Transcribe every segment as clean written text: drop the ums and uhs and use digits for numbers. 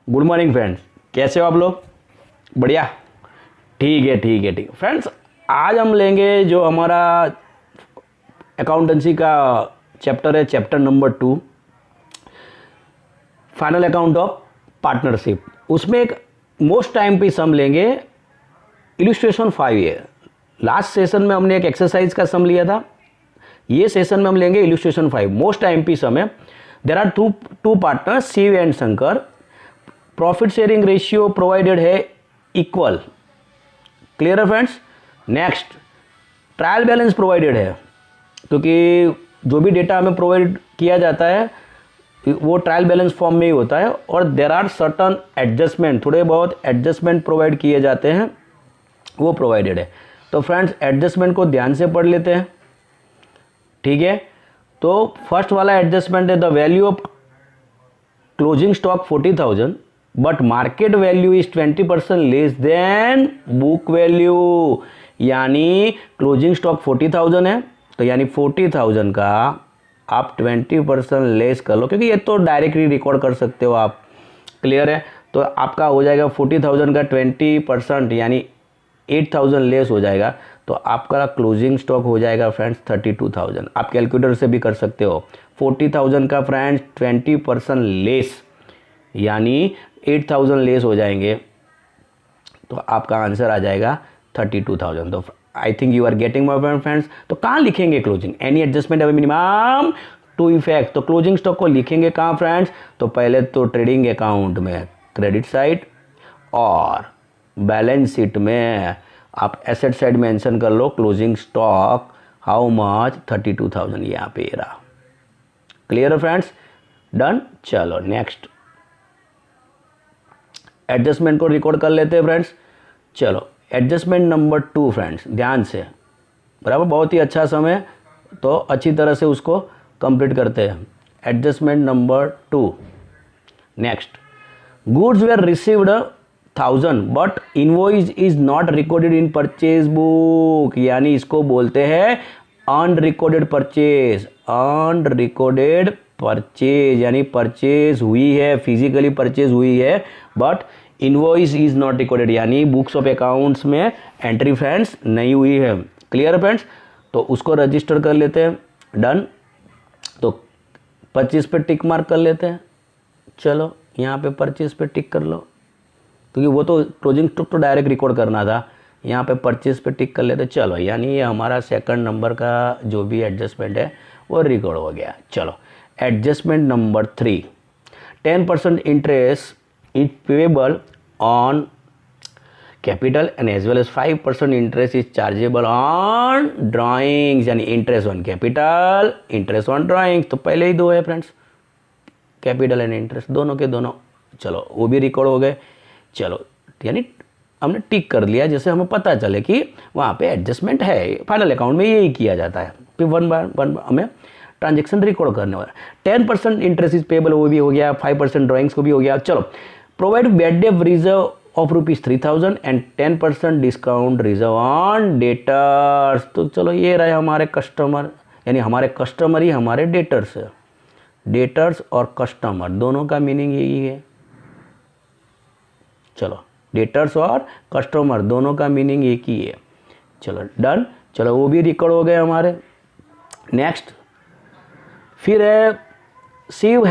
Good morning friends, कैसे हो आप लोग? बढ़िया। ठीक फ्रेंड्स, आज हम लेंगे जो हमारा अकाउंटेंसी का चैप्टर है, chapter number 2, final account of partnership. उसमें एक मोस्ट टाइम पे सम लेंगे, इलस्ट्रेशन 5 है। लास्ट सेशन में हमने एक एक्सरसाइज का सम लिया था, ये सेशन में हम लेंगे इलस्ट्रेशन 5। मोस्ट टाइम पे सम है। There are two partners, Shiv and Shankar. Profit sharing ratio provided है इक्वल। क्लियर है friends? Next, trial balance provided है, क्योंकि जो भी डेटा हमें प्रोवाइड किया जाता है वो ट्रायल बैलेंस फॉर्म में ही होता है। और देर आर सर्टन एडजस्टमेंट, थोड़े बहुत एडजस्टमेंट प्रोवाइड किए जाते हैं, वो प्रोवाइडेड है। तो फ्रेंड्स, एडजस्टमेंट को ध्यान से पढ़ लेते हैं, ठीक है? तो फर्स्ट वाला एडजस्टमेंट है, the value of closing stock 40,000 but market value is 20% less than book value. यानी क्लोजिंग स्टॉक 40,000 है, तो यानी 40,000 का आप 20% लेस कर लो, क्योंकि ये तो डायरेक्टली रिकॉर्ड कर सकते हो आप। क्लियर है? तो आपका हो जाएगा 40,000 का 20% यानी 8,000 लेस हो जाएगा, तो आपका क्लोजिंग स्टॉक हो जाएगा फ्रेंड्स 32,000। आप कैलकुलेटर से भी कर सकते हो। 40,000 का फ्रेंड्स 20% लेस यानी 8,000 लेस हो जाएंगे, तो आपका आंसर आ जाएगा 32,000। तो I think you are getting my friends. तो कहाँ लिखेंगे closing? Any adjustment have minimum two effect. तो क्लोजिंग स्टॉक को लिखेंगे कहाँ फ्रेंड्स? तो पहले तो ट्रेडिंग अकाउंट में क्रेडिट साइड, और बैलेंस शीट में आप एसेट साइड मेंशन कर लो क्लोजिंग स्टॉक हाउ मच 32,000 यहाँ पे रहा। क्लियर है फ्रेंड्स? डन। चलो नेक्स्ट, एडजस्टमेंट को रिकॉर्ड कर लेते हैं फ्रेंड्स। चलो एडजस्टमेंट नंबर 2 फ्रेंड्स, ध्यान से, बराबर, बहुत ही अच्छा समय, तो अच्छी तरह से उसको कंप्लीट करते हैं। Adjustment number 2, next, goods were received 1,000 but invoice is not recorded in purchase book. यानी इसको बोलते हैं अनरिकॉर्डेड परचेज। अनरिकॉर्डेड परचेज यानी परचेज हुई है, फिजिकली परचेज हुई है, but invoice is not recorded, यानी बुक्स ऑफ अकाउंट्स में एंट्री फ्रेंड्स नहीं हुई है। क्लियर है फ्रेंड्स? तो उसको रजिस्टर कर लेते हैं। डन। तो 25 पे टिक मार्क कर लेते हैं। चलो यहाँ पे 25 पे टिक कर लो, क्योंकि वो तो क्लोजिंग स्टॉक तो डायरेक्ट रिकॉर्ड करना था। यहाँ पे 25 पे टिक कर लेते हैं। चलो, यानी ये हमारा सेकंड नंबर का जो भी एडजस्टमेंट है वो रिकॉर्ड हो गया। चलो adjustment number 3, 10% interest is payable on capital and as well as 5% interest is chargeable on drawings. यानी interest on capital, interest on drawings, तो पहले ही दो है फ्रेंड्स, कैपिटल एंड इंटरेस्ट दोनों के दोनों। चलो वो भी रिकॉर्ड हो गए। चलो यानी हमने टिक कर लिया, जैसे हमें पता चले कि वहाँ पे एडजस्टमेंट है। फाइनल अकाउंट में यही किया जाता है, फिर वन बाय वन हमें ट्रांजेक्शन रिकॉर्ड करने वाला। 10% इंटरेस्ट इज पेबल, वो भी हो गया। 5% ड्राइंग्स को भी हो गया। चलो, provide bad debt reserve of ₹3,000 and 10% discount reserve on debtors. तो चलो ये रहे हमारे कस्टमर, यानी हमारे कस्टमर ही हमारे डेटर्स है। डेटर्स और कस्टमर दोनों का मीनिंग यही है। चलो, डेटर्स और कस्टमर दोनों का मीनिंग एक ही है। चलो डन। चलो वो भी रिकॉर्ड हो गए हमारे। नेक्स्ट, फिर है Shiv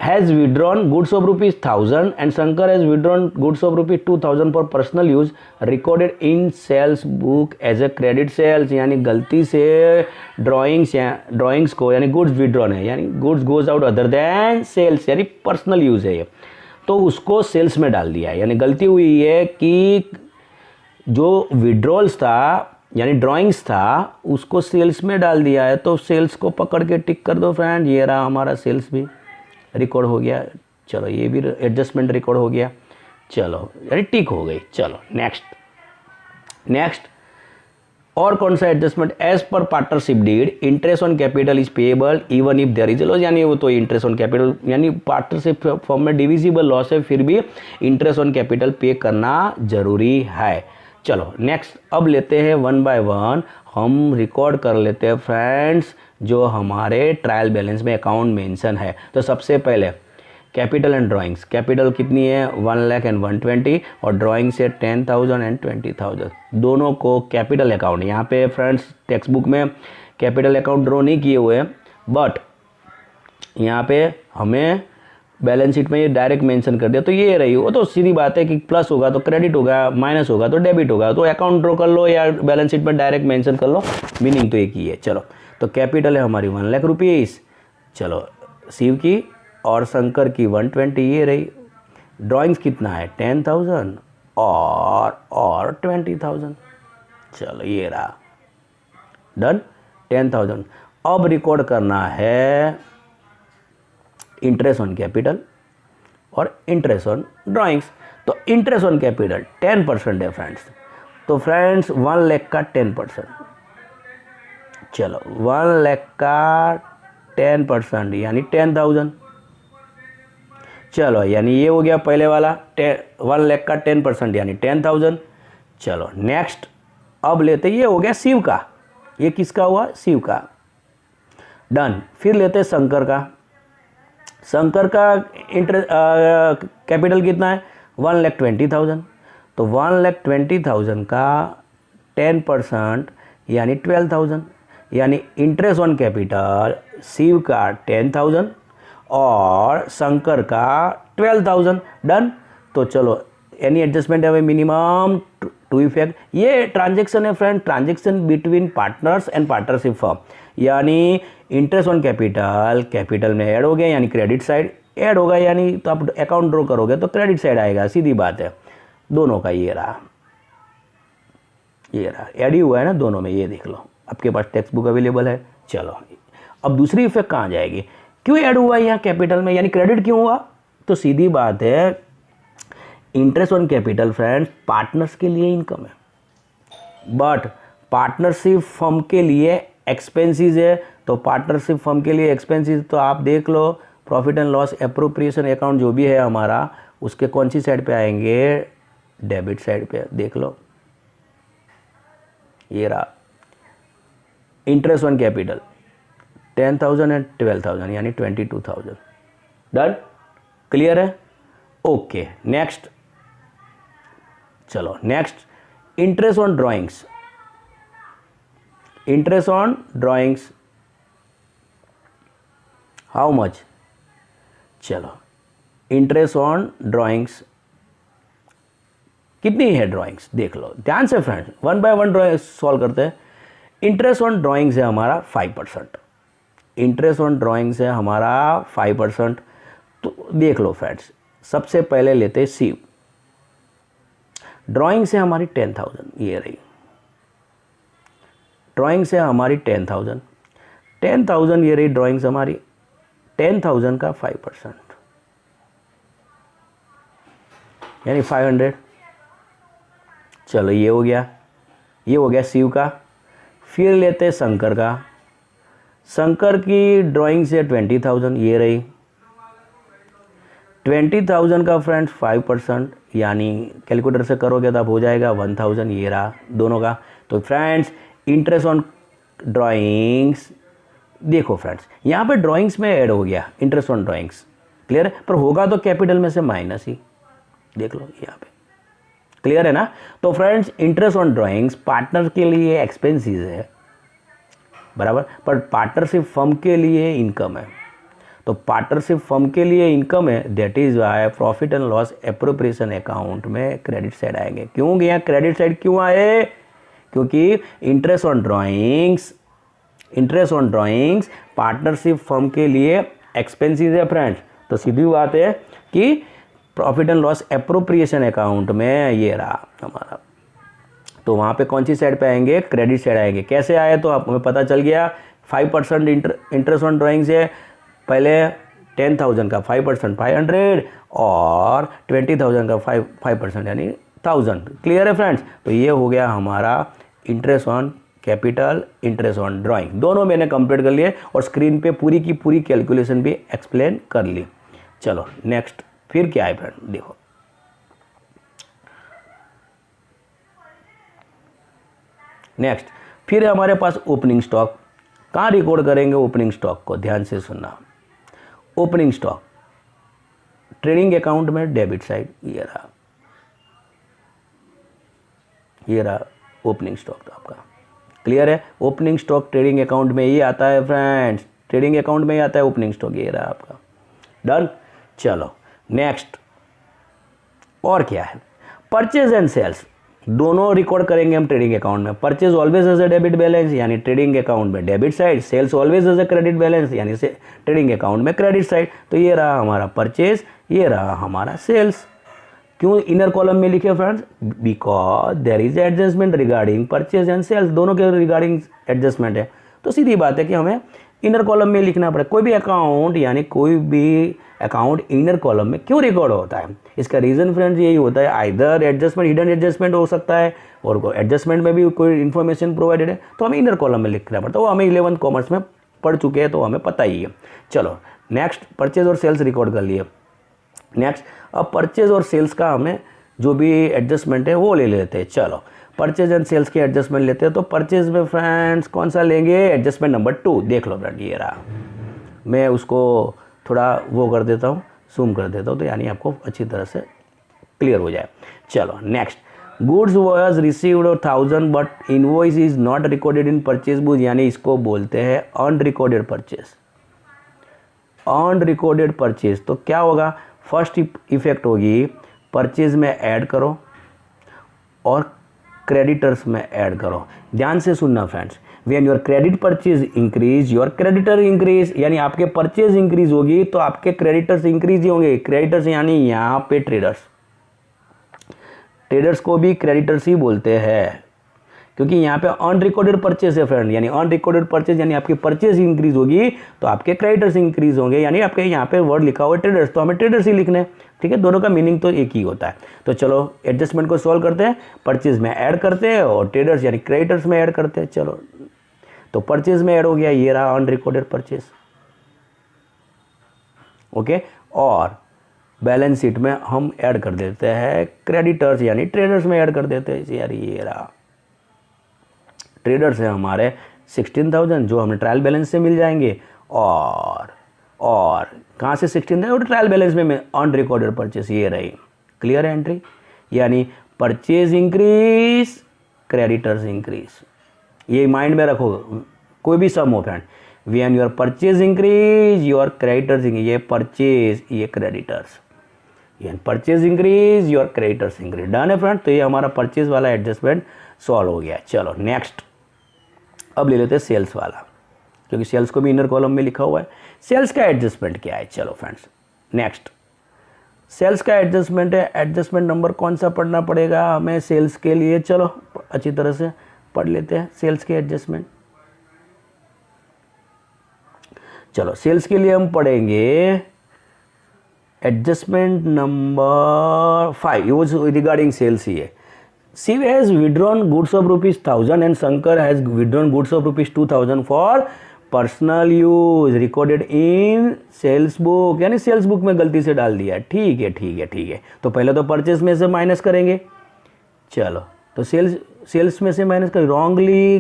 has withdrawn goods of ₹1,000 and Shankar has withdrawn goods of ₹2,000 for personal use recorded in sales book as a credit sales. यानी गलती से ड्राइंग्स को, यानी गुड्स विड्रॉन है, यानी goods goes out other than sales, यानी पर्सनल यूज है ये, तो उसको सेल्स में डाल दिया है। यानी गलती हुई है कि जो विड्रॉल्स था यानी ड्राइंग्स था उसको सेल्स में डाल दिया है, तो सेल्स को पकड़ के टिक कर दो फ्रेंड। ये रहा हमारा सेल्स भी रिकॉर्ड हो गया। चलो ये भी एडजस्टमेंट रिकॉर्ड हो गया। चलो यानी टिक हो गई। चलो नेक्स्ट, और कौन सा adjustment? As per partnership deed interest on capital is payable even if there is loss. यानी वो तो इंटरेस्ट ऑन कैपिटल, यानी पार्टनरशिप फॉर्म में डिविजिबल लॉस है, फिर भी इंटरेस्ट ऑन कैपिटल पे करना जरूरी है। चलो नेक्स्ट, अब लेते हैं वन बाय वन, हम रिकॉर्ड कर लेते हैं फ्रेंड्स जो हमारे ट्रायल बैलेंस में अकाउंट मेंशन है। तो सबसे पहले कैपिटल एंड ड्राइंग्स, कैपिटल कितनी है 1,01,20 और ड्राइंग्स है 10,000 एंड 20,000, दोनों को कैपिटल अकाउंट। यहाँ पे फ्रेंड्स टेक्स्ट बुक में कैपिटल अकाउंट ड्रॉ नहीं किए हुए हैं, बट यहाँ पे हमें बैलेंस शीट में ये डायरेक्ट मेंशन कर दिया, तो ये रही। वो तो सीधी बात है कि प्लस होगा तो क्रेडिट होगा, माइनस होगा तो डेबिट होगा, तो अकाउंट ड्रॉ कर लो या बैलेंस शीट में डायरेक्ट मेंशन कर लो, मीनिंग तो एक ही है। चलो, तो कैपिटल है हमारी 1 लाख रुपीज़, चलो शिव की और शंकर की 120 ये रही। ड्राइंग्स कितना है 10,000 और 20,000, चलो ये रहा डन 10,000। अब रिकॉर्ड करना है इंटरेस्ट ऑन कैपिटल और इंटरेस्ट ऑन ड्राइंग्स। तो इंटरेस्ट ऑन कैपिटल 10% है फ्रेंड्स, तो फ्रेंड्स 1 लाख का 10%, चलो 1 लाख का 10% यानी 10,000, चलो यानी ये हो गया पहले वाला 1 लाख का 10% यानी 10,000। चलो नेक्स्ट अब लेते, ये हो गया शिव का, ये किसका हुआ शिव का, डन। फिर लेते शंकर का, शंकर का कैपिटल कितना है 1,20,000, तो 1,20,000 का 10% यानी 12,000, यानी इंटरेस्ट ऑन कैपिटल शिव का 10,000 और शंकर का 12,000, डन। तो चलो एनी एडजस्टमेंट है मिनिमम टू इफेक्ट। ये ट्रांजेक्शन है friend, transaction between partners and partnership firm, यानी इंटरेस्ट ऑन कैपिटल कैपिटल में ऐड हो गया यानी क्रेडिट साइड ऐड होगा, यानी तो आप अकाउंट ड्रॉ करोगे तो क्रेडिट साइड आएगा, सीधी बात है। दोनों का ये रहा ऐड ही हुआ है ना दोनों में, ये देख लो आपके पास टेक्स्ट बुक अवेलेबल है। चलो अब दूसरी इफेक्ट कहाँ जाएगी, क्यों ऐड हुआ है यहाँ कैपिटल में यानी क्रेडिट क्यों हुआ, तो सीधी बात है interest on capital friends partners के लिए इनकम है, बट पार्टनरशिप फर्म के लिए एक्सपेंसेस है। तो पार्टनरशिप फर्म के लिए एक्सपेंसेस तो आप देख लो profit and loss appropriation account जो भी है हमारा, उसके कौन सी साइड पे आएंगे, डेबिट साइड पे, देख लो ये रहा इंटरेस्ट ऑन कैपिटल 10,000 एंड 12,000 यानी 22,000, डन, क्लियर है, ओके। नेक्स्ट, चलो next interest on drawings, interest on drawings how much, चलो इंटरेस्ट ऑन ड्राइंग्स कितनी है, ड्राइंग्स देख लो ध्यान से फ्रेंड्स, 1 बाय 1 ड्राइंग सॉल्व करते हैं। इंटरेस्ट ऑन ड्राइंग्स है हमारा 5%, इंटरेस्ट ऑन ड्राइंग्स है हमारा 5%। तो देख लो फ्रेंड्स, सबसे पहले लेते शिव, ड्राइंग से हमारी 10,000 ये रही, ड्राइंग से हमारी 10,000 ये रही ड्राइंग्स हमारी, 10,000 का 5% यानी 500, चलो ये हो गया शिव का। फिर लेते शंकर का, शंकर की ड्राइंग से 20,000 ये रही, 20,000 का फ्रेंड्स 5% यानी कैलकुलेटर से करोगे तब हो जाएगा 1,000 ये रहा दोनों का। तो फ्रेंड्स इंटरेस्ट ऑन ड्राइंग्स, देखो फ्रेंड्स यहाँ पे ड्राइंग्स में ऐड हो गया इंटरेस्ट ऑन ड्राइंग्स, क्लियर है, पर होगा तो कैपिटल में से माइनस ही, देख लो यहाँ पे, क्लियर है ना। तो friends interest on drawings partner के लिए एक्सपेंसेस है बराबर, पर पार्टनरशिप फर्म के लिए इनकम है, तो पार्टनरशिप फर्म के लिए इनकम है, that is why profit and loss appropriation account में क्रेडिट साइड आएंगे। क्यों यहाँ क्रेडिट साइड क्यों आए, क्योंकि interest on drawings partnership firm के लिए एक्सपेंसेस है फ्रेंड्स, तो सीधी बात है कि profit and loss appropriation account में ये रहा हमारा, तो वहाँ पे कौन सी साइड पे आएंगे, क्रेडिट साइड आएंगे। कैसे आए तो आप हमें पता चल गया, 5% इंटरेस्ट ऑन ड्राइंग से पहले 10,000 का 5% 500 और 20,000 का 5% यानी 1,000, क्लियर है फ्रेंड्स। तो ये हो गया हमारा interest on capital, interest on drawing, दोनों मैंने कंप्लीट कर लिए और स्क्रीन पे पूरी की पूरी कैलकुलेशन भी एक्सप्लेन कर ली। चलो नेक्स्ट फिर क्या है फ्रेंड, देखो नेक्स्ट फिर हमारे पास ओपनिंग स्टॉक। कहाँ रिकॉर्ड करेंगे ओपनिंग स्टॉक को, ध्यान से सुनना। ओपनिंग स्टॉक ट्रेडिंग अकाउंट में डेबिट साइड ये रहा ओपनिंग स्टॉक था आपका। क्लियर है? ओपनिंग स्टॉक ट्रेडिंग अकाउंट में ये आता है फ्रेंड्स, ट्रेडिंग अकाउंट में ही आता है ओपनिंग स्टॉक, ये रहा आपका। डन। चलो नेक्स्ट और क्या है, परचेज एंड सेल्स दोनों रिकॉर्ड करेंगे हम ट्रेडिंग अकाउंट में। Purchase always as a debit balance यानी ट्रेडिंग अकाउंट में debit side, sales always as a credit balance यानी से ट्रेडिंग अकाउंट में क्रेडिट साइड। तो ये रहा हमारा परचेज, ये रहा हमारा सेल्स। क्यों इनर कॉलम में लिखे friends? Because there is adjustment regarding purchase and sales, दोनों के रिगार्डिंग एडजस्टमेंट है। तो सीधी बात है कि हमें इनर कॉलम में लिखना पड़े। कोई भी अकाउंट यानी कोई भी अकाउंट इनर कॉलम में क्यों रिकॉर्ड होता है? इसका रीज़न फ्रेंड्स यही होता है, आइदर एडजस्टमेंट, हिडन एडजस्टमेंट हो सकता है और एडजस्टमेंट में भी कोई इन्फॉर्मेशन प्रोवाइडेड है तो हमें इनर कॉलम में लिखना पड़ता है। वो हमें 11th कॉमर्स में पढ़ चुके हैं तो हमें पता ही है। चलो नेक्स्ट, परचेज और सेल्स रिकॉर्ड कर लिए। नेक्स्ट, अब परचेज और सेल्स का हमें जो भी एडजस्टमेंट है वो ले लेते हैं। चलो परचेज एंड सेल्स की एडजस्टमेंट लेते हैं। तो परचेज में फ्रेंड्स कौन सा लेंगे? Adjustment number 2। देख लो फ्रेंड, ये रहा। मैं उसको थोड़ा वो कर देता हूँ, जूम कर देता हूँ तो यानी आपको अच्छी तरह से क्लियर हो जाए। चलो next, goods was received 1000 but invoice is not recorded in purchase book, यानी इसको बोलते हैं अनरिकॉर्डेड परचेज। अनरिकॉर्डेड परचेज तो क्या होगा? फर्स्ट इफेक्ट होगी परचेज में ऐड करो और क्रेडिटर्स में ऐड करो। ध्यान से सुनना friends, when your credit purchase increase your creditor increase, यानी आपके परचेज इंक्रीज होगी तो आपके क्रेडिटर्स इंक्रीज ही होंगे। क्रेडिटर्स यानी यहाँ पे ट्रेडर्स, ट्रेडर्स को भी क्रेडिटर्स ही बोलते हैं क्योंकि यहाँ पे अनरिकॉर्डेड परचेज है फ्रेंड। यानी अनरिकॉर्डेड परचेज यानी आपकी परचेज इंक्रीज होगी तो आपके क्रेडिटर्स इंक्रीज होंगे, यानी आपके यहाँ पे वर्ड लिखा हुआ है ट्रेडर्स तो हमें ट्रेडर्स ही लिखने हैं। ठीक है, दोनों का मीनिंग तो एक ही होता है। तो चलो एडजस्टमेंट को सॉल्व करते हैं, परचेज में ऐड करते हैं और ट्रेडर्स यानी क्रेडिटर्स में ऐड करते हैं। चलो तो परचेज में ऐड हो गया, ये रहा अनरिकॉर्डेड परचेज। ओके, और बैलेंस शीट में हम ऐड कर देते हैं क्रेडिटर्स यानी ट्रेडर्स में ऐड कर देते हैं। यार ये रहा ट्रेडर्स है हमारे 16,000 जो हमें ट्रायल बैलेंस से मिल जाएंगे, और कहाँ से 16,000 और ट्रायल बैलेंस में अनरिकॉर्डेड परचेज ये रही। क्लियर है एंट्री? यानी परचेज इंक्रीज क्रेडिटर्स इंक्रीज, ये माइंड में रखो। कोई भी सम हो friend, when your purchase increase your creditors increase, ये परचेज ये क्रेडिटर्स, ये purchase increase your creditors increase. Done है फ्रेंड? तो ये हमारा परचेज वाला एडजस्टमेंट सॉल्व हो गया। चलो नेक्स्ट, अब ले लेते हैं सेल्स वाला क्योंकि सेल्स को भी इनर कॉलम में लिखा हुआ है। सेल्स का एडजस्टमेंट क्या है? चलो फ्रेंड्स नेक्स्ट, सेल्स का एडजस्टमेंट है। एडजस्टमेंट नंबर कौन सा पढ़ना पड़ेगा हमें सेल्स के लिए? चलो अच्छी तरह से पढ़ लेते हैं सेल्स के एडजस्टमेंट। चलो सेल्स के लिए हम पढ़ेंगे एडजस्टमेंट नंबर 5, वो रिगार्डिंग सेल्स ही है। Shiv has withdrawn goods of ₹1,000 and Shankar has withdrawn goods of ₹2,000 for personal use recorded in sales book, यानी सेल्स बुक में गलती से डाल दिया। ठीक है ठीक है ठीक है, तो पहले तो परचेज में से माइनस करेंगे। चलो तो सेल्स में से माइनस कर, रॉन्गली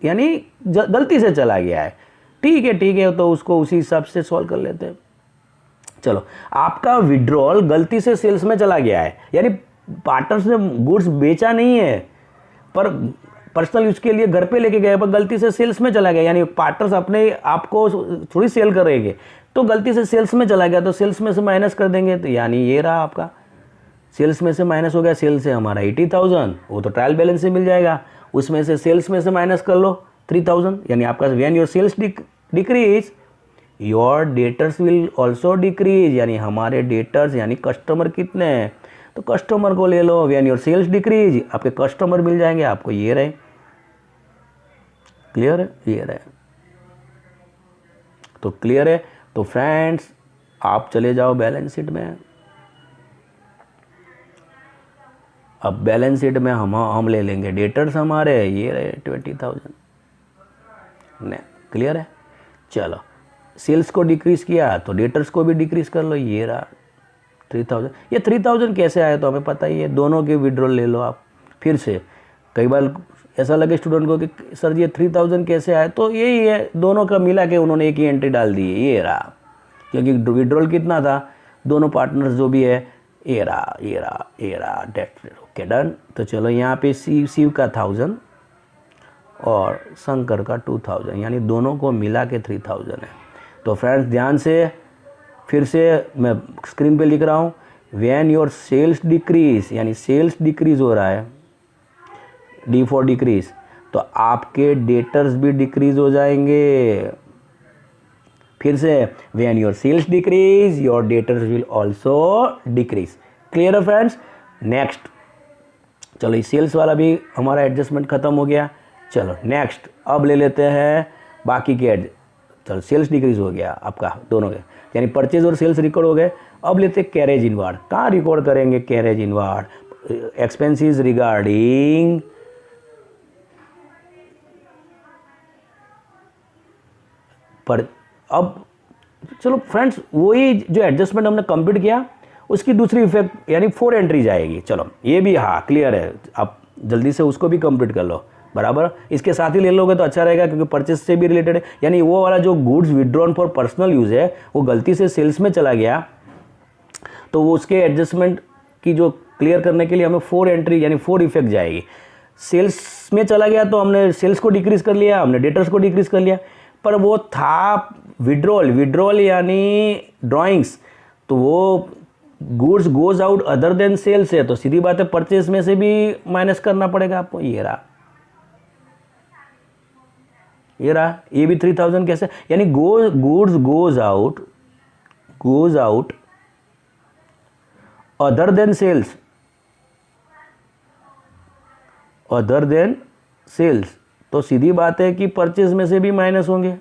यानी गलती से चला गया है। ठीक है, तो उसको उसी हिसाब से सॉल्व कर लेते हैं। चलो आपका विड्रॉल गलती से सेल्स में चला गया है, यानी पार्टनर्स ने गुड्स बेचा नहीं है पर पर्सनल यूज के लिए घर पे लेके गए पर गलती से सेल्स में चला गया, यानी पार्टनर्स अपने आपको थोड़ी सेल करेंगे तो गलती से सेल्स में चला गया तो सेल्स में से माइनस कर देंगे। तो यानी ये रहा आपका सेल्स में से माइनस हो गया। सेल्स से हमारा 80,000, वो तो ट्रायल बैलेंस से मिल जाएगा, उसमें से सेल्स में से माइनस कर लो 3,000, यानी आपका when your sales decrease your debtors will also decrease, यानी हमारे डेटर्स यानी कस्टमर कितने हैं तो कस्टमर को ले लो। व्हेन योर सेल्स डिक्रीज आपके कस्टमर मिल जाएंगे आपको, ये रहे। क्लियर है? ये रहे। तो क्लियर है? तो फ्रेंड्स आप चले जाओ बैलेंस शीट में। अब बैलेंस शीट में हम ले लेंगे डेटर्स हमारे, ये रहे 20,000 ने। क्लियर है? चलो सेल्स को डिक्रीज किया तो डेटर्स को भी डिक्रीज कर लो, ये रहा 3,000। ये 3,000 कैसे आया तो हमें पता ही है, दोनों के विड्रॉल ले लो आप फिर से। कई बार ऐसा लगे स्टूडेंट को कि सर ये 3,000 कैसे आए, तो यही है, दोनों का मिला के उन्होंने एक ही एंट्री डाल दी है, ये रहा। क्योंकि विड्रॉल कितना था दोनों पार्टनर्स जो भी है, ये रहा डेट। Okay done. तो चलो यहाँ पे शिव का 1000 और शंकर का 2000, यानी दोनों को मिला के 3000 है। तो फ्रेंड्स ध्यान से फिर से मैं स्क्रीन पे लिख रहा हूँ, व्हेन योर सेल्स डिक्रीज, यानी सेल्स डिक्रीज हो रहा है, डी फॉर डिक्रीज, तो आपके डेटर्स भी डिक्रीज हो जाएंगे। फिर से when your sales decrease your debtors will also decrease. Clear है फ्रेंड्स। नेक्स्ट, चलो ये सेल्स वाला भी हमारा एडजस्टमेंट खत्म हो गया। चलो नेक्स्ट अब ले लेते हैं बाकी के चलो सेल्स डिक्रीज हो गया आपका दोनों के, यानी परचेज और सेल्स रिकॉर्ड हो गए। अब लेते हैं कैरेज इनवार्ड। कहाँ रिकॉर्ड करेंगे कैरेज इनवार्ड? एक्सपेंसेस रिगार्डिंग पर। अब चलो फ्रेंड्स वही जो एडजस्टमेंट हमने कंप्लीट किया उसकी दूसरी इफेक्ट यानी 4 एंट्री जाएगी। चलो ये भी हाँ क्लियर है, आप जल्दी से उसको भी कंप्लीट कर लो। बराबर इसके साथ ही ले लोगे तो अच्छा रहेगा, क्योंकि परचेस से भी रिलेटेड है। यानी वो वाला जो goods withdrawn for personal use है वो गलती से सेल्स में चला गया, तो वो उसके एडजस्टमेंट की जो क्लियर करने के लिए हमें 4 एंट्री यानी 4 इफेक्ट जाएगी। सेल्स में चला गया तो हमने सेल्स को डिक्रीज कर लिया, हमने डेटर्स को डिक्रीज कर लिया, पर वो था विड्रॉल यानी ड्राइंग्स, तो वो goods goes out other than sales है, तो सीधी बात है परचेज में से भी माइनस करना पड़ेगा आपको। ये रहा ये भी 3000 कैसे, यानी goods goes out other than sales, तो सीधी बात है कि परचेज में से भी माइनस होंगे,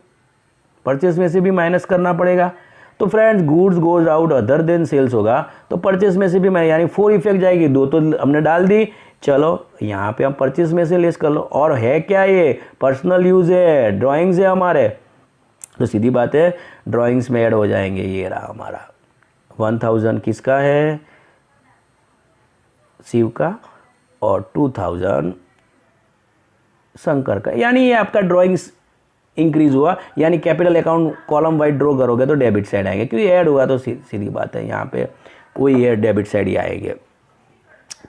परचेज में से भी माइनस करना पड़ेगा। तो friends goods goes out other than sales होगा तो परचेज में से भी यानी 4 इफेक्ट जाएगी। 2 तो हमने डाल दी, चलो यहाँ पे हम परचेज में से लेस कर लो। और है क्या, ये पर्सनल यूज है, ड्राइंग्स है हमारे, तो सीधी बात है ड्राइंग्स में ऐड हो जाएंगे। ये रहा हमारा 1000 किसका है, शिव का, और 2000 शंकर का, यानी ये आपका ड्राइंग्स इंक्रीज हुआ। यानी capital account column wise draw करोगे तो डेबिट साइड आएंगे, क्योंकि ऐड हुआ तो सीधी बात है यहाँ पे वही है, डेबिट साइड ही आएंगे।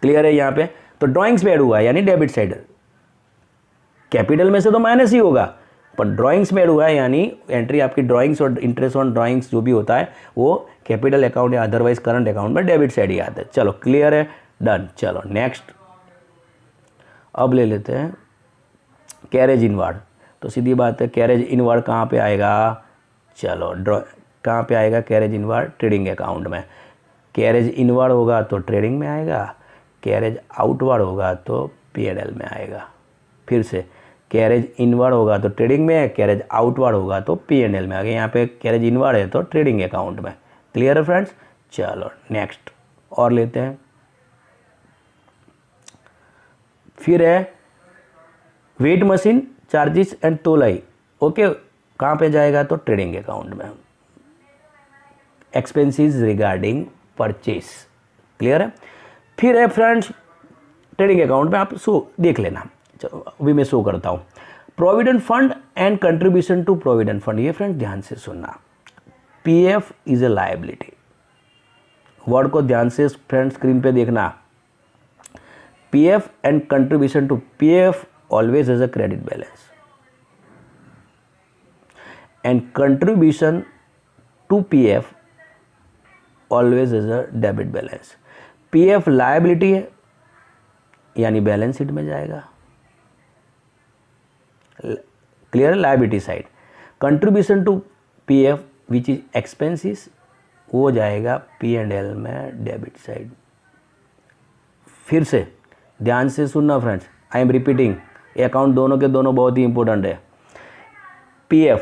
क्लियर है यहाँ पे, तो ड्राइंग्स में ऐड हुआ है यानी डेबिट साइड, कैपिटल में से तो माइनस ही होगा, पर ड्राइंग्स में ऐड हुआ है यानी एंट्री आपकी ड्राइंग्स और इंटरेस्ट ऑन ड्राइंग्स जो भी होता है वो कैपिटल अकाउंट या अदरवाइज करंट अकाउंट में डेबिट साइड ही आता है। चलो क्लियर है, डन। चलो नेक्स्ट अब ले लेते हैं कैरेज इनवार्ड। तो सीधी बात है कैरेज इनवार्ड कहाँ पे आएगा, चलो कहाँ पे आएगा कैरेज इनवार्ड, ट्रेडिंग अकाउंट में। कैरेज इनवार्ड होगा तो ट्रेडिंग में आएगा, कैरेज आउटवार्ड होगा तो P&L में आएगा। फिर से कैरेज इनवार्ड होगा तो ट्रेडिंग में, कैरेज आउटवार्ड होगा तो P&L में आएगा। यहाँ पे कैरेज इनवार्ड है तो ट्रेडिंग अकाउंट में। क्लियर है फ्रेंड्स। चलो नेक्स्ट और लेते हैं, फिर है वेट मशीन चार्जेस एंड तोलाई। ओके कहाँ पे जाएगा तो ट्रेडिंग अकाउंट में। एक्सपेंसेस रिगार्डिंग परचेस, क्लियर है। फिर है फ्रेंड्स ट्रेडिंग अकाउंट में, आप शो देख लेना, चलो अभी मैं शो करता हूँ। Provident fund and contribution to provident fund, ये फ्रेंड्स ध्यान से सुनना। PF is a liability, word को ध्यान से फ्रेंड्स स्क्रीन पे देखना। PF and contribution to, PF always has a credit balance and contribution to PF always has a debit balance। PF liability है यानी बैलेंस शीट में जाएगा, क्लियर है, liability side. Contribution to PF which is expenses वो जाएगा P&L में debit side. फिर से ध्यान से सुनना फ्रेंड्स, आई एम रिपीटिंग, ये अकाउंट दोनों के दोनों बहुत ही इंपॉर्टेंट है। PF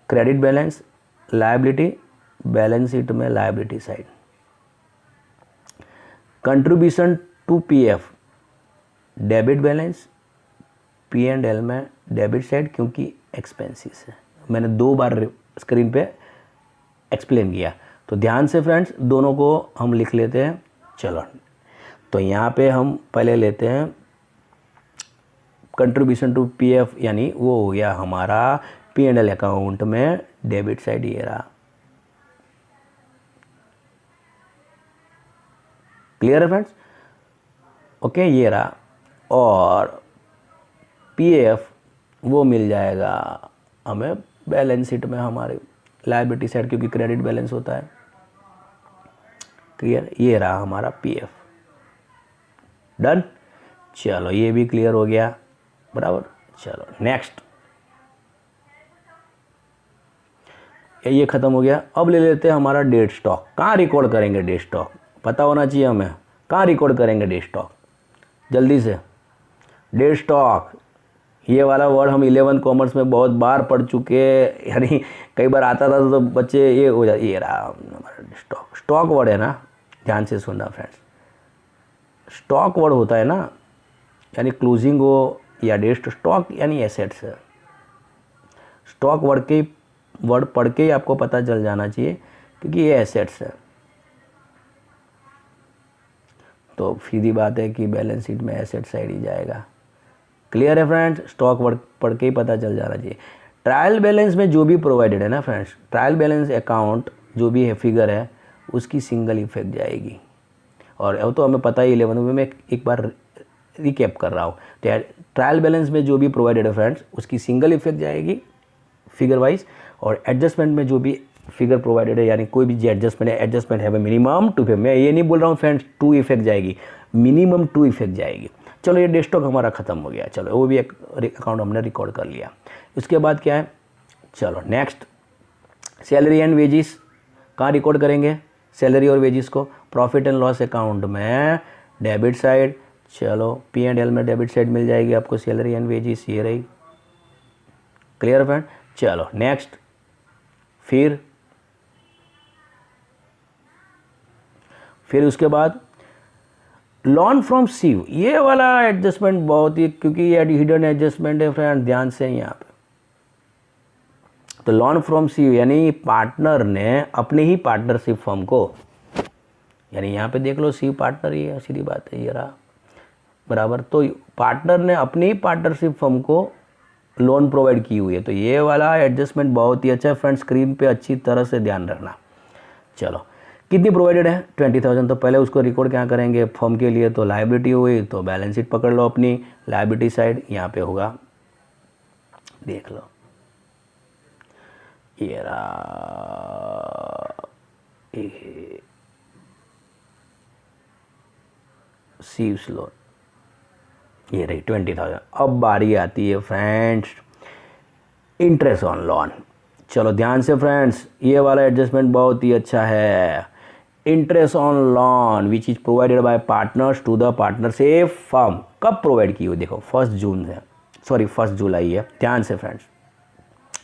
credit balance, liability balance sheet में liability side. Contribution to PF debit balance, P&L में डेबिट साइड, क्योंकि एक्सपेंसेस है। मैंने 2 बार स्क्रीन पे एक्सप्लेन किया, तो ध्यान से फ्रेंड्स दोनों को हम लिख लेते हैं। चलो तो यहाँ पे हम पहले लेते हैं कंट्रीब्यूशन टू PF, यानी वो हो गया हमारा P&L अकाउंट में डेबिट साइड, ये रहा क्लियर है फ्रेंड्स? ओके, ये रहा। और पीएफ वो मिल जाएगा हमें बैलेंस शीट में हमारे लायबिलिटी साइड, क्योंकि क्रेडिट बैलेंस होता है। क्लियर? ये रहा हमारा पीएफ। डन। चलो ये भी क्लियर हो गया, बराबर। चलो नेक्स्ट, ये खत्म हो गया। अब ले लेते हैं हमारा डेट स्टॉक। कहाँ रिकॉर्ड करेंगे डेट स्टॉक? पता होना चाहिए हमें। कहाँ रिकॉर्ड करेंगे डेट स्टॉक? जल्दी से। डेट स्टॉक, ये वाला वर्ड हम 11 कॉमर्स में बहुत बार पढ़ चुके हैं, यानी कई बार आता था तो बच्चे ये हो जाए। ये रहा हमारा स्टॉक। स्टॉक वर्ड है ना, ध्यान से सुनना फ्रेंड्स। स्टॉक वर्ड होता है ना, यानी क्लोजिंग हो या डेट स्टॉक यानी एसेट्स है। स्टॉक वर्ड पढ़ के ही आपको पता चल जाना चाहिए, क्योंकि ये एसेट्स है। तो सीधी बात है कि बैलेंस शीट में एसेट साइड ही जाएगा। क्लियर है फ्रेंड्स? स्टॉक वर्ड पढ़ के ही पता चल जाना चाहिए। ट्रायल बैलेंस में जो भी प्रोवाइडेड है ना फ्रेंड्स, ट्रायल बैलेंस अकाउंट जो भी है फिगर है, उसकी सिंगल इफेक्ट जाएगी। और अब तो हमें पता ही 11 में, मैं एक बार रिकैप कर रहा हूँ। ट्रायल बैलेंस में जो भी प्रोवाइडेड है फ्रेंड्स, उसकी सिंगल इफेक्ट जाएगी फिगर वाइज। और एडजस्टमेंट में जो भी फिगर प्रोवाइडेड है, यानी कोई भी जो एडजस्टमेंट है, एडजस्टमेंट है मिनिमम 2 इफेक्ट। मैं ये नहीं बोल रहा हूँ फ्रेंड्स 2 इफेक्ट जाएगी, मिनिमम 2 इफेक्ट जाएगी। चलो ये डेट स्टॉक हमारा खत्म हो गया। चलो वो भी एक अकाउंट हमने रिकॉर्ड कर लिया। उसके बाद क्या है? चलो नेक्स्ट, सैलरी एंड वेजिस। कहाँ रिकॉर्ड करेंगे सैलरी और वेजिस को? प्रॉफिट एंड लॉस अकाउंट में डेबिट साइड। चलो P&L में डेबिट साइड मिल जाएगी आपको सैलरी एंड वेजिस, ये रही। Clear friend? चलो नेक्स्ट, फिर उसके बाद लोन फ्रॉम सीव। ये वाला एडजस्टमेंट बहुत ही, क्योंकि ये हिडन एडजस्टमेंट है फ्रेंड, ध्यान से यहाँ पे। तो लोन फ्रॉम सीव यानी पार्टनर ने अपने ही पार्टनरशिप फर्म को, यानी यहाँ पे देख लो सीव पार्टनर ही है, सीधी बात है, ये रहा, बराबर। तो पार्टनर ने अपने ही पार्टनरशिप फर्म को लोन प्रोवाइड की हुई है। तो ये वाला एडजस्टमेंट बहुत ही अच्छा है फ्रेंड, स्क्रीन पे अच्छी तरह से ध्यान रखना। चलो कितनी प्रोवाइडेड है? 20,000। तो पहले उसको रिकॉर्ड क्या करेंगे फर्म के लिए? तो लायबिलिटी हुई, तो बैलेंस शीट पकड़ लो अपनी, लायबिलिटी साइड यहाँ पे होगा, देख लो, ये रहा, सीव्स लोन, ये रही 20,000। अब बारी आती है फ्रेंड्स इंटरेस्ट ऑन लोन। चलो ध्यान से फ्रेंड्स, ये वाला एडजस्टमेंट बहुत ही अच्छा है। Interest on loan which is provided by partners to the partnership firm. कब प्रोवाइड की हुई? देखो 1 जून है, सॉरी 1 जुलाई है। ध्यान से फ्रेंड्स,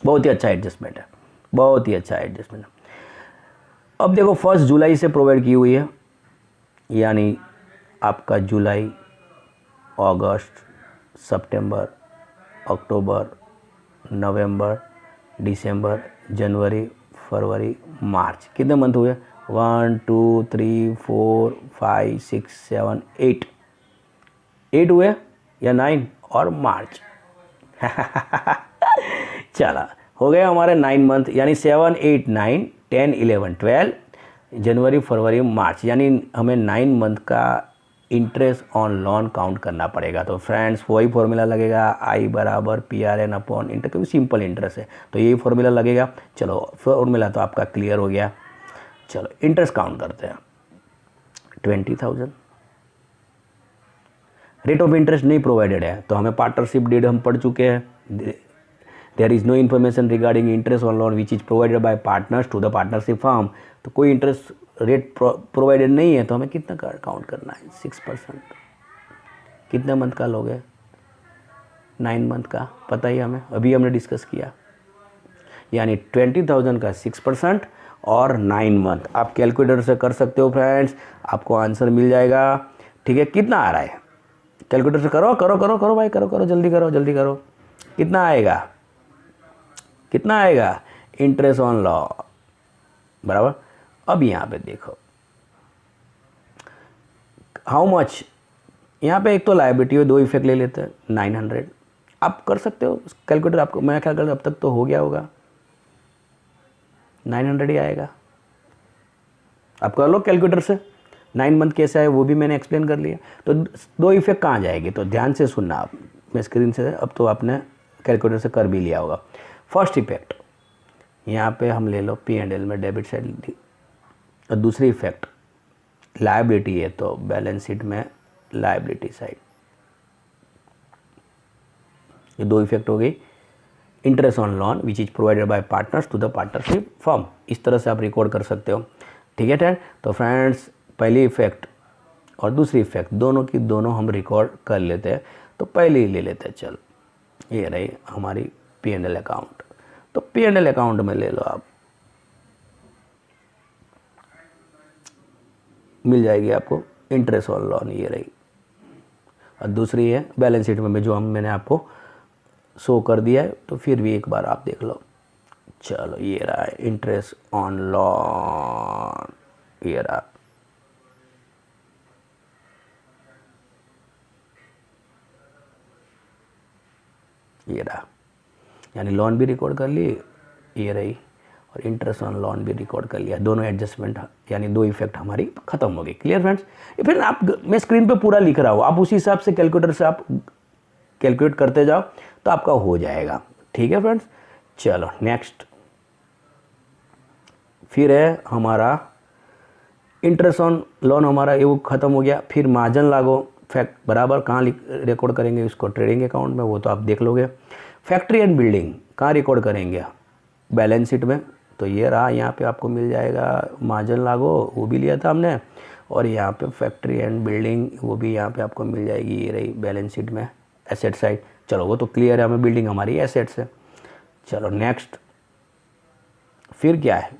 बहुत ही अच्छा एडजस्टमेंट है, बहुत ही अच्छा एडजस्टमेंट है। अब देखो 1 जुलाई से प्रोवाइड की हुई है, यानी आपका जुलाई, अगस्त, सितंबर, अक्टूबर, नवंबर, दिसंबर, जनवरी, फरवरी, मार्च। कितने मंथ हुए? 1 2 3 4 5 6 7 8 8 हुए या 9 और मार्च। चला, हो गया हमारे 9 मंथ, यानी 7 8 9 10 11 12 जनवरी फरवरी मार्च, यानी हमें 9 मंथ का इंटरेस्ट ऑन लोन काउंट करना पड़ेगा। तो फ्रेंड्स वही फॉर्मूला लगेगा, I बराबर PRN अपॉन इंटर, क्योंकि सिंपल इंटरेस्ट है तो यही फॉर्मूला लगेगा। चलो फॉर्मूला तो आपका क्लियर हो गया। चलो इंटरेस्ट काउंट करते हैं। 20,000 रेट ऑफ इंटरेस्ट नहीं प्रोवाइडेड है, तो हमें पार्टनरशिप डीड हम पढ़ चुके हैं। There is no information regarding interest on loan which is provided by partners to the partnership firm. तो कोई इंटरेस्ट रेट प्रोवाइडेड नहीं है, तो हमें कितना काउंट करना है? 6%। कितने मंथ का लोगे? 9 मंथ का, पता ही हमें, अभी हमने डिस्कस किया। यानी 20,000 का 6% और 9 मंथ। आप कैलकुलेटर से कर सकते हो फ्रेंड्स, आपको आंसर मिल जाएगा। ठीक है, कितना आ रहा है? कैलकुलेटर से करो करो करो करो भाई, करो करो, जल्दी करो जल्दी करो। कितना आएगा? कितना आएगा? इंटरेस्ट ऑन लॉ, बराबर। अब यहाँ पे देखो हाउ मच, यहाँ पे एक तो लायबिलिटी है, 2 इफेक्ट ले लेते हैं, 900। आप कर सकते हो कैलकुलेटर, आपको मैं क्या कर, अब तक तो हो गया होगा, 900 ही आएगा। आप कर लो कैलकुलेटर से। 9 मंथ कैसा है वो भी मैंने एक्सप्लेन कर लिया। तो 2 इफेक्ट कहाँ जाएगी, तो ध्यान से सुनना आप, मैं स्क्रीन से अब तो आपने कैलकुलेटर से कर भी लिया होगा। फर्स्ट इफेक्ट यहाँ पे हम ले लो P&L में डेबिट साइड, और दूसरी इफेक्ट लायबिलिटी है तो बैलेंस शीट में लायबिलिटी साइड। ये 2 इफेक्ट हो गई। Interest on loan which is provided by partners to the partnership firm, इस तरह से आप रिकॉर्ड कर सकते हो। ठीक है फ्रेंड, तो फ्रेंड्स पहली इफेक्ट और दूसरी इफेक्ट दोनों की दोनों हम रिकॉर्ड कर लेते हैं। तो पहले ही ले लेते हैं, चल ये रही हमारी P&L अकाउंट। तो P&L अकाउंट में ले लो आप, मिल जाएगी आपको इंटरेस्ट ऑन लोन, ये रही। और दूसरी है बैलेंस शीट में जो मैंने आपको शो कर दिया है, तो फिर भी एक बार आप देख लो। चलो ये रहा है इंटरेस्ट ऑन लोन, ये रहा। ये रहा, यानी लोन भी रिकॉर्ड कर ली, ये रही, और इंटरेस्ट ऑन लोन भी रिकॉर्ड कर लिया। दोनों एडजस्टमेंट यानी 2 इफेक्ट हमारी खत्म हो गई। क्लियर फ्रेंड्स, फिर आप, मैं स्क्रीन पे पूरा लिख रहा हूँ, आप उसी हिसाब से कैलकुलेटर से आप कैलकुलेट करते जाओ तो आपका हो जाएगा। ठीक है फ्रेंड्स, चलो नेक्स्ट फिर है हमारा इंटरेस्ट ऑन लोन, हमारा ये वो खत्म हो गया। फिर मार्जिन लागो फैक्ट बराबर कहाँ रिकॉर्ड करेंगे इसको, ट्रेडिंग अकाउंट में, वो तो आप देख लोगे। फैक्ट्री एंड बिल्डिंग कहाँ रिकॉर्ड करेंगे, बैलेंस शीट में। तो ये रहा, यहाँ पे आपको मिल जाएगा मार्जिन लागो, वो भी लिया था हमने, और यहाँ पे फैक्ट्री एंड बिल्डिंग वो भी यहाँ पे आपको मिल जाएगी, ये रही बैलेंस शीट में एसेट साइड। चलो वो तो क्लियर है, हमें बिल्डिंग हमारी एसेट्स है। चलो नेक्स्ट फिर क्या है,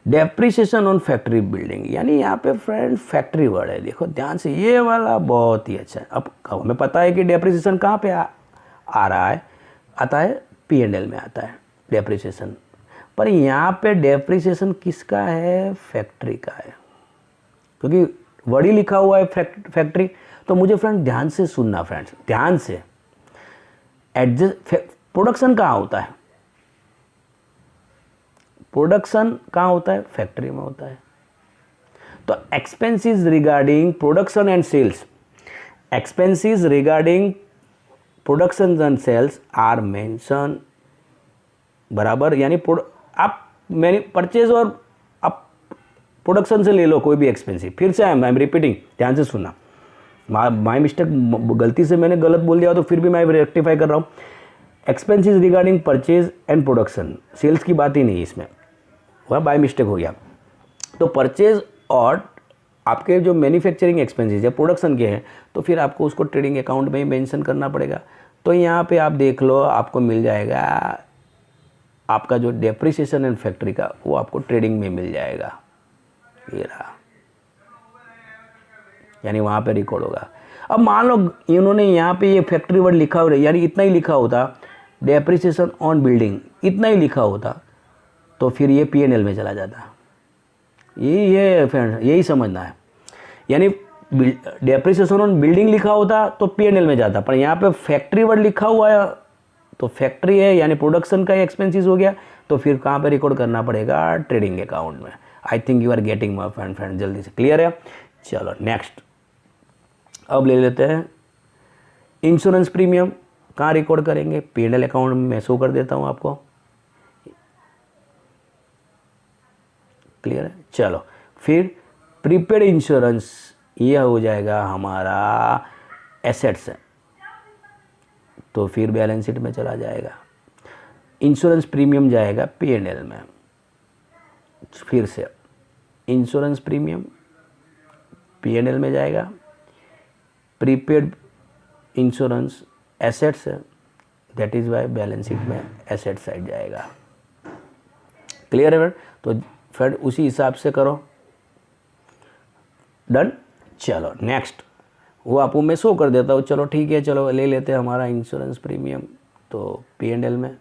डेप्रिसिएशन ऑन फैक्ट्री बिल्डिंग, यानी यहाँ पे फ्रेंड फैक्ट्री वर्ड है, देखो ध्यान से, ये वाला बहुत ही अच्छा है। अब हमें पता है कि डेप्रिसिएशन कहाँ पे आ रहा है, आता है P&L में आता है डेप्रिसिएशन, पर यहाँ पे डेप्रिसिएशन किसका है, फैक्ट्री का है, क्योंकि वर्ड ही लिखा हुआ है फैक्ट्री। तो मुझे फ्रेंड ध्यान से सुनना, फ्रेंड्स ध्यान से, एडजस्ट प्रोडक्शन कहाँ होता है, प्रोडक्शन कहाँ होता है, फैक्ट्री में होता है। तो expenses regarding production and sales, expenses regarding production and sales are mention बराबर, यानी आप मैंने परचेज और आप प्रोडक्शन से ले लो कोई भी एक्सपेंसिव। फिर से आई एम रिपीटिंग, ध्यान से सुनना, माई मिस्टेक, गलती से मैंने गलत बोल दिया तो फिर भी मैं रेक्टिफाई कर रहा हूँ। Expenses regarding purchase and production, sales की बात ही नहीं इसमें, वह बाय मिस्टेक हो गया। तो परचेज और आपके जो मैन्युफैक्चरिंग एक्सपेंसेस है प्रोडक्शन के हैं, तो फिर आपको उसको ट्रेडिंग अकाउंट में ही मेंशन करना पड़ेगा। तो यहाँ पे आप देख लो, आपको मिल जाएगा आपका जो डेप्रिसिएशन एंड फैक्ट्री का, वो आपको ट्रेडिंग में मिल जाएगा, ये रहा, यानी वहाँ पे रिकॉर्ड होगा। अब मान लो इन्होंने यहाँ पे ये फैक्ट्री वर्ड लिखा हो, यानी इतना ही लिखा होता, डेप्रिसिएशन ऑन बिल्डिंग इतना ही लिखा होता, तो फिर ये P&L में चला जाता। ये फ्रेंड यही समझना है, यानी डेप्रिसिएशन ऑन बिल्डिंग लिखा होता तो P&L में जाता, पर यहाँ पे फैक्ट्री वर्ड लिखा हुआ है तो फैक्ट्री है यानी प्रोडक्शन का एक्सपेंसेस हो गया, तो फिर कहाँ पे रिकॉर्ड करना पड़ेगा, ट्रेडिंग अकाउंट में। I think you are getting my friend, जल्दी से क्लियर है। चलो नेक्स्ट अब ले लेते हैं इंश्योरेंस प्रीमियम, कहाँ रिकॉर्ड करेंगे, P&L अकाउंट में शो कर देता हूँ आपको, क्लियर है। चलो फिर प्रीपेड इंश्योरेंस, यह हो जाएगा हमारा एसेट्स है, तो फिर बैलेंस शीट में चला जाएगा। इंश्योरेंस प्रीमियम जाएगा P&L में, फिर से इंश्योरेंस प्रीमियम P&L में जाएगा, प्रीपेड इंश्योरेंस एसेट्स है, that is why balance sheet में एसेट साइड जाएगा। क्लियर है फ्रेंड, तो फ्रेंड उसी हिसाब से करो, डन। चलो नेक्स्ट वो आपको मैं शो कर देता हूँ, चलो ठीक है, चलो ले लेते हैं हमारा इंश्योरेंस प्रीमियम, तो P&L में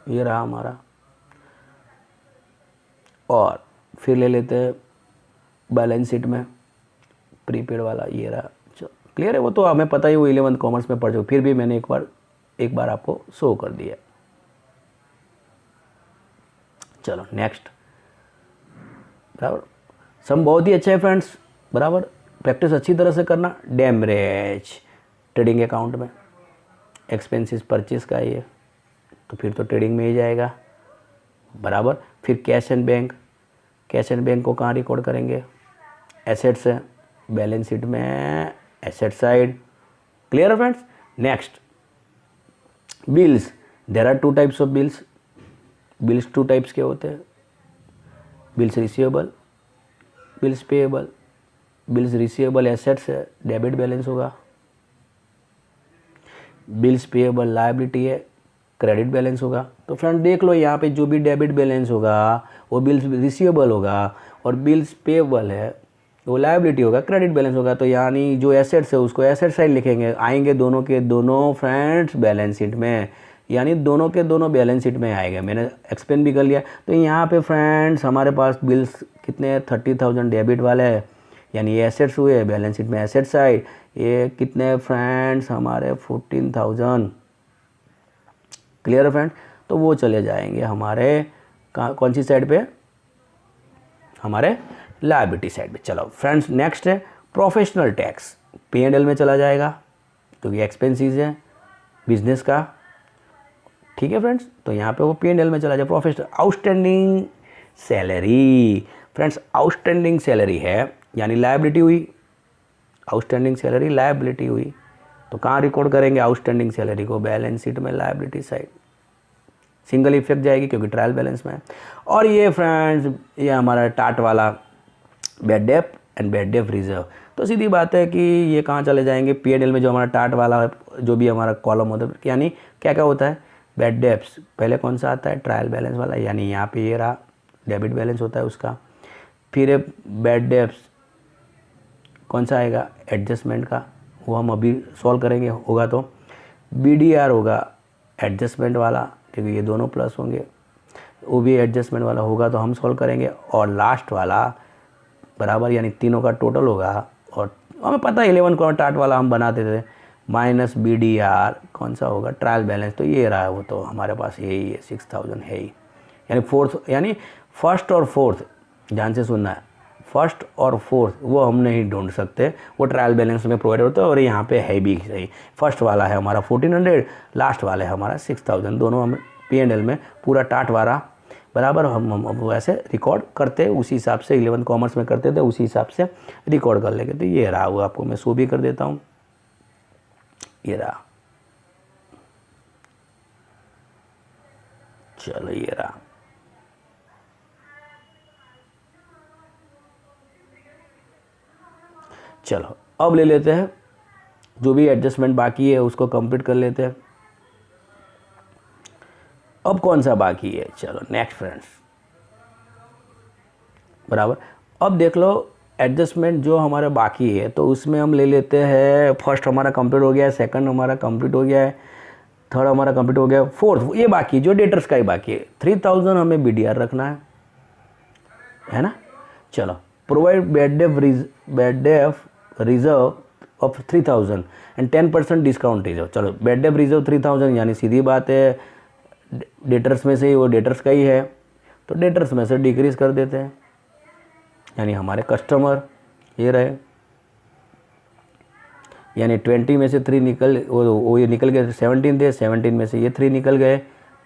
ये रहा हमारा, और फिर ले लेते हैं बैलेंस शीट में प्रीपेड वाला, ये रहा। चलो क्लियर है, वो तो हमें पता ही, वो 11th कॉमर्स में पढ़ चुके, फिर भी मैंने एक बार आपको शो कर दिया। चलो नेक्स्ट बराबर। सम बहुत ही अच्छा है फ्रेंड्स, बराबर। प्रैक्टिस अच्छी तरह से करना। डैमरेज ट्रेडिंग अकाउंट में, एक्सपेंसेस परचेज का ये, तो फिर तो ट्रेडिंग में ही जाएगा, बराबर। फिर cash and bank, cash and bank को कहाँ रिकॉर्ड करेंगे? एसेट्स है, बैलेंस शीट में एसेट साइड। क्लियर है friends? Next bills. There are two types of bills. Bills two types के होते हैं, bills receivable, bills payable. Bills receivable assets है, डेबिट बैलेंस होगा। बिल्स पेएबल लायबिलिटी है, क्रेडिट बैलेंस होगा। तो फ्रेंड देख लो यहाँ पे जो भी डेबिट बैलेंस होगा वो बिल्स रिसीवेबल होगा, और बिल्स पेएबल है वो लायबिलिटी होगा, क्रेडिट बैलेंस होगा। तो यानी जो एसेट्स है उसको एसेट साइड लिखेंगे, आएंगे दोनों के दोनों फ्रेंड्स बैलेंस शीट में, यानी दोनों के दोनों बैलेंस शीट में आएगा। मैंने एक्सप्लेन भी कर लिया। तो यहाँ पे फ्रेंड्स हमारे पास बिल्स कितने हैं? 30,000 डेबिट वाले हैं, यानी ये एसेट्स हुए, बैलेंस शीट में एसेट साइड। ये कितने फ्रेंड्स? हमारे 14,000। क्लियर है फ्रेंड? तो वो चले जाएंगे हमारे कौन सी साइड पे? हमारे लायबिलिटी साइड पे। चलो फ्रेंड्स नेक्स्ट है प्रोफेशनल टैक्स। P&L में चला जाएगा क्योंकि एक्सपेंसेस है बिजनेस का। ठीक है फ्रेंड्स, तो यहाँ पे वो P&L में चला जाए। Professional outstanding salary, friends outstanding salary है यानी लायबिलिटी हुई, आउटस्टैंडिंग सैलरी लायबिलिटी हुई। तो कहाँ रिकॉर्ड करेंगे आउटस्टैंडिंग सैलरी को? बैलेंस शीट में लायबिलिटी साइड। सिंगल इफेक्ट जाएगी क्योंकि ट्रायल बैलेंस में है। और ये फ्रेंड्स ये हमारा टाट वाला bad debt and bad debt reserve. तो सीधी बात है कि ये कहाँ चले जाएंगे? P&L में जो हमारा टाट वाला जो भी हमारा कॉलम होता है, यानी क्या क्या होता है? बैड डेप्स पहले कौन सा आता है? ट्रायल बैलेंस वाला, यानी यहाँ पे ये रहा डेबिट बैलेंस होता है उसका। फिर बैड डेप्स कौन सा आएगा? एडजस्टमेंट का, वो हम अभी सॉल्व करेंगे होगा। तो BDR होगा एडजस्टमेंट वाला क्योंकि ये दोनों प्लस होंगे, वो भी एडजस्टमेंट वाला होगा तो हम सॉल्व करेंगे। और लास्ट वाला बराबर यानी तीनों का टोटल होगा, और हमें पता है 11 का टाट वाला हम बनाते थे, माइनस BDR कौन सा होगा? Trial balance. तो ये रहा है वो, तो हमारे पास यही है 6,000 है ही, यानी फोर्थ, यानी फर्स्ट और फोर्थ, ध्यान से सुनना है, फर्स्ट और फोर्थ वो हम नहीं ढूंढ सकते, वो ट्रायल बैलेंस में प्रोवाइड होता है। और यहाँ पे है भी सही, फर्स्ट वाला है हमारा 1400, लास्ट वाला है हमारा 6,000, दोनों हम P&L में पूरा टाट वाला बराबर हम वैसे रिकॉर्ड करते, उसी हिसाब से 11 कॉमर्स में करते थे, उसी हिसाब से रिकॉर्ड कर लेंगे। तो ये रहा, वो आपको मैं शो भी कर देता हूँ, ये रहा। चलो ये रहा। चलो अब ले लेते हैं जो भी एडजस्टमेंट बाकी है उसको कंप्लीट कर लेते हैं। अब कौन सा बाकी है? चलो नेक्स्ट फ्रेंड्स, बराबर। अब देख लो एडजस्टमेंट जो हमारा बाकी है, तो उसमें हम ले लेते हैं, फर्स्ट हमारा कंप्लीट हो गया है, सेकंड हमारा कंप्लीट हो गया है, थर्ड हमारा कंप्लीट हो गया, फोर्थ ये बाकी, जो डेटर्स का ही बाकी है। 3,000 हमें BDR रखना है ना? चलो provide bad debt reserve of 3,000 and 10% discount reserve. चलो बैड डेफ रिजर्व 3,000 यानी सीधी बात है डेटर्स में से ही, वो डेटर्स का ही है, तो डेटर्स में से डिक्रीज कर देते हैं, यानी हमारे कस्टमर ये रहे, यानी 20 में से 3 निकल वो ये निकल गए, 17 थे, 17 में से ये 3 निकल गए।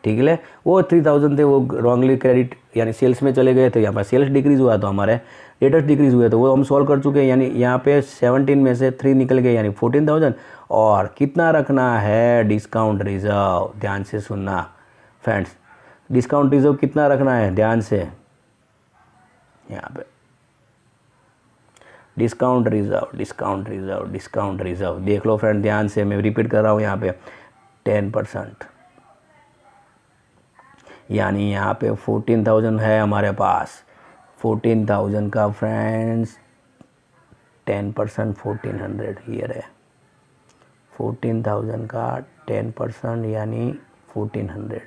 ठीक है, वो 3,000 थे वो रॉन्गली क्रेडिट यानी सेल्स में चले गए, तो यहाँ पर सेल्स डिक्रीज़ हुआ तो हमारे डेटर्स डिक्रीज़ हुए, तो वो हम सॉल्व कर चुके हैं। यानी यहाँ पे 17 में से 3 निकल गए यानी 14,000। और कितना रखना है? डिस्काउंट रिजर्व, ध्यान से सुनना फ्रेंड्स, डिस्काउंट रिजर्व कितना रखना है? ध्यान से यहाँ पे discount reserve, discount reserve, discount reserve देख लो फ्रेंड, ध्यान से मैं रिपीट कर रहा हूँ यहाँ पे 10%, यानी यहाँ पे 14,000 है हमारे पास, 14,000 का फ्रेंड्स 10% 1,400 ईयर है, 14,000 का 10% यानी 1,400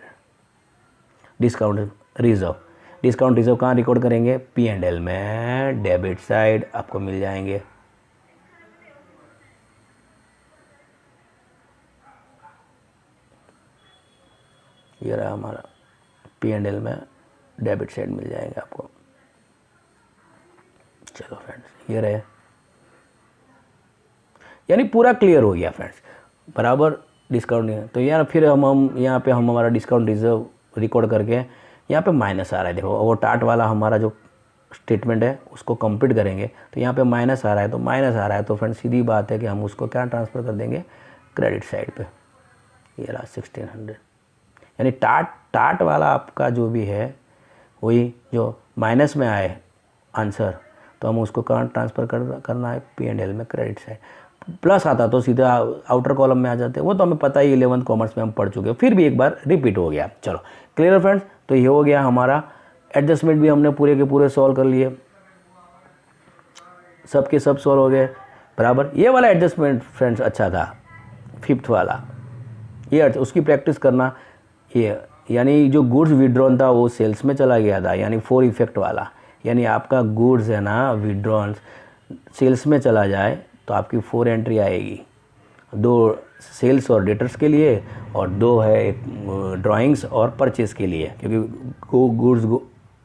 डिस्काउंट रिजर्व। डिस्काउंट रिजर्व कहाँ रिकॉर्ड करेंगे? P&L में डेबिट साइड आपको मिल जाएंगे। ये रहा हमारा P&L में डेबिट साइड मिल जाएगा आपको। चलो फ्रेंड्स ये रहे, यानी पूरा क्लियर हो गया फ्रेंड्स, बराबर डिस्काउंट नहीं है। तो यार फिर हम यहाँ पे हम हमारा डिस्काउंट रिजर्व रिकॉर्ड करके यहाँ पे माइनस आ रहा है, देखो वो टाट वाला हमारा जो स्टेटमेंट है उसको कंप्लीट करेंगे तो यहाँ पे माइनस आ रहा है, तो माइनस आ रहा है तो फ्रेंड्स सीधी बात है कि हम उसको क्या ट्रांसफ़र कर देंगे क्रेडिट साइड पे। ये रहा 1600, यानी टाट वाला आपका जो भी है वही जो माइनस में आए आंसर, तो हम उसको कहाँ ट्रांसफ़र करना है P&L में क्रेडिट साइड। प्लस आता तो सीधा आउटर कॉलम में आ जाते, वो तो हमें पता ही 11th कॉमर्स में हम पढ़ चुके हैं, फिर भी एक बार रिपीट हो गया। चलो क्लियर फ्रेंड्स, तो ये हो गया हमारा एडजस्टमेंट भी हमने पूरे के पूरे सॉल्व कर लिए, सब के सब सॉल्व हो गए बराबर। ये वाला एडजस्टमेंट फ्रेंड्स अच्छा था, 5th वाला, ये उसकी प्रैक्टिस करना। ये यानी जो गुड्स विड्रॉन था वो सेल्स में चला गया था, यानी 4 इफेक्ट वाला, यानी आपका गुड्स है ना विड्रॉन सेल्स में चला जाए तो आपकी 4 एंट्री आएगी, 2 सेल्स और डेटर्स के लिए और 2 है ड्राइंग्स और परचेस के लिए, क्योंकि goods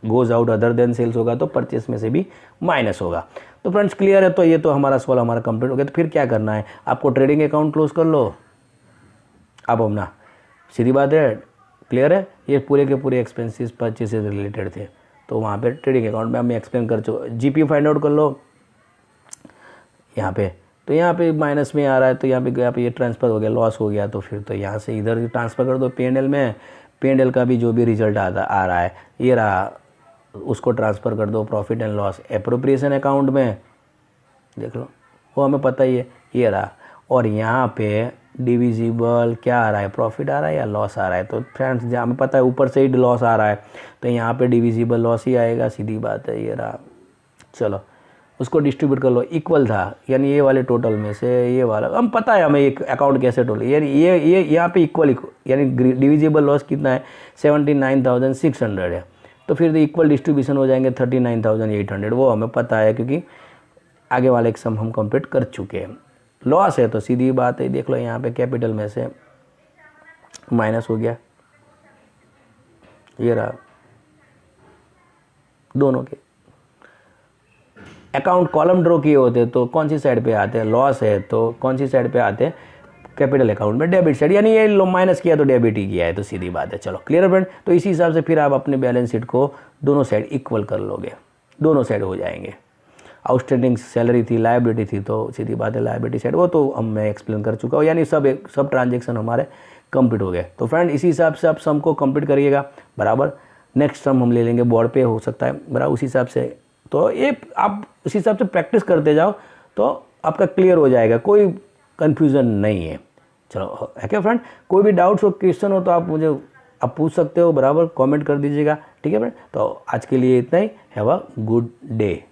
goes out other than sales होगा तो परचेस में से भी माइनस होगा। तो फ्रेंड्स क्लियर है, तो ये तो हमारा सवाल हमारा कंप्लीट हो गया। तो फिर क्या करना है, आपको ट्रेडिंग अकाउंट क्लोज कर लो अब अपना, सीधी बात है, क्लियर है। ये पूरे के पूरे एक्सपेंसेस परचेस से रिलेटेड थे, तो वहाँ पे ट्रेडिंग अकाउंट में हमें एक्सप्लेन कर चुका। जीपी फाइंड आउट कर लो यहाँ पे, तो यहाँ पे माइनस में आ रहा है तो यहाँ पे ये ट्रांसफ़र हो गया, लॉस हो गया, तो फिर तो यहाँ से इधर ट्रांसफ़र कर दो P&L में। P&L का भी जो भी रिजल्ट आ रहा है ये रहा, उसको ट्रांसफ़र कर दो profit and loss appropriation account में, देख लो वो हमें पता ही है, ये रहा। और यहाँ पे डिविजिबल क्या आ रहा है, प्रॉफिट आ रहा है या लॉस आ रहा है, तो फ्रेंड्स जहाँ हमें पता है ऊपर से ही लॉस आ रहा है तो यहाँ पे डिविजिबल लॉस ही आएगा, सीधी बात है, ये रहा। चलो उसको डिस्ट्रीब्यूट कर लो, इक्वल था, यानी ये वाले टोटल में से ये वाला हम पता है हमें एक अकाउंट कैसे टोटल, यानी ये यहाँ पे इक्वल, यानी डिविजिबल लॉस कितना है 79,600 है, तो फिर इक्वल डिस्ट्रीब्यूशन हो जाएंगे 39,800, वो हमें पता है क्योंकि आगे वाले एक सम हम कंप्लीट कर चुके हैं। लॉस है तो सीधी बात है, देख लो यहाँ पे कैपिटल में से माइनस हो गया, ये रहा दोनों के अकाउंट कॉलम ड्रॉ किए होते तो कौन सी साइड पे आते हैं, लॉस है तो कौन सी साइड पे आते हैं, कैपिटल अकाउंट में डेबिट साइड, यानी ये माइनस किया तो डेबिट ही किया है, तो सीधी बात है। चलो क्लियर फ्रेंड, तो इसी हिसाब से फिर आप अपने बैलेंस शीट को दोनों साइड इक्वल कर लोगे, दोनों साइड हो जाएंगे। आउटस्टैंडिंग सैलरी थी, लायबिलिटी थी, तो सीधी बात है लायबिलिटी साइड, वो तो मैं एक्सप्लेन कर चुका हूँ, यानी सब ट्रांजेक्शन हमारे कंप्लीट हो गए। तो फ्रेंड इसी हिसाब से आप सम को कंप्लीट करिएगा बराबर। नेक्स्ट सम हम ले लेंगे बोर्ड पे, हो सकता है बराबर उसी हिसाब से, तो ये आप उसी हिसाब से प्रैक्टिस करते जाओ तो आपका क्लियर हो जाएगा, कोई कन्फ्यूज़न नहीं है। चलो है क्या फ्रेंड, कोई भी डाउट्स हो क्वेश्चन हो तो आप पूछ सकते हो बराबर, कमेंट कर दीजिएगा, ठीक है फ्रेंड। तो आज के लिए इतना ही, हैव अ गुड डे।